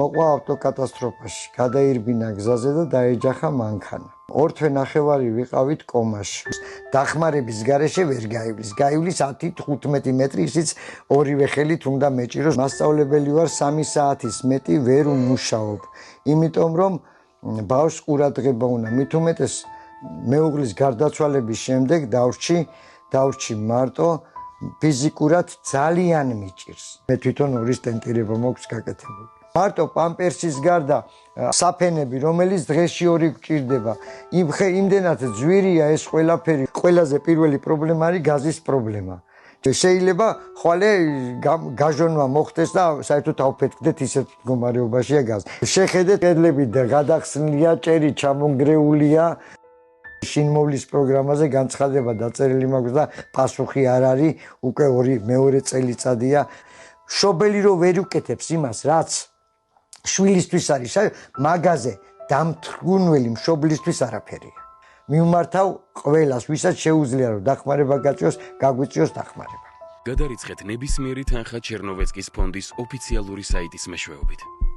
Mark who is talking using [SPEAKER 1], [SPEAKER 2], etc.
[SPEAKER 1] მოყვა ავტოკატასტროფაში, გადაირბინა გზაზე და დაეჯახა მანქანა. 2 თვე ნახევარი ვიყავით კომაში. დახმარების გარეშე ვერ გაივლის. გაივლის 10-15 მეტრი, ისიც ორივე ხელით უნდა მეჭიროს. მასწავლებელი ვარ 3 საათის მეტი ვერ ვმუშაობ. იმიტომ რომ ბავშვს ყურადღება უნდა. მით უმეტეს მეუღლის გარდაცვალების შემდეგ დავრჩი მარტო ფიზიკურად ძალიან მიჭირს. მე თვითონ 2 სტენტირება მაქვს გაკეთებული. მარტო პამპერსის გარდა საფენები, რომელიც დღეში 2 გჭირდება. იმდენად ძვირია ეს ყველაფერი. ყველაზე პირველი პრობლემა არის გაზის პრობლემა. შეიძლება ხვალე გაჟონვა მოხდეს და საერთოდ ავფეთქდეთ ისეთ მდგომარეობაშია გაზი. შეხედეთ, კედლები გადახსნილია, ჭერი ჩამონგრეულია. შინმოვლის პროგრამაზე განცხადება დაწერილი მაქვს და პასუხი არ არის, უკვე მეორე წელიწადია. შობელი რო ვერ უკეთებს იმას, რაც შვილისთვის არის, მაგაზე დამთრგუნველი მშობლისთვის არაფერია. მიმართავ ყველას, ვისაც შეუძლია რომ დახმარება გაწიოს, გაგვიწიოს დახმარება.
[SPEAKER 2] გადარიცხეთ ნებისმიერი თანხა ჩერნოვეცკის ფონდის ოფიციალური საიტის მეშვეობით.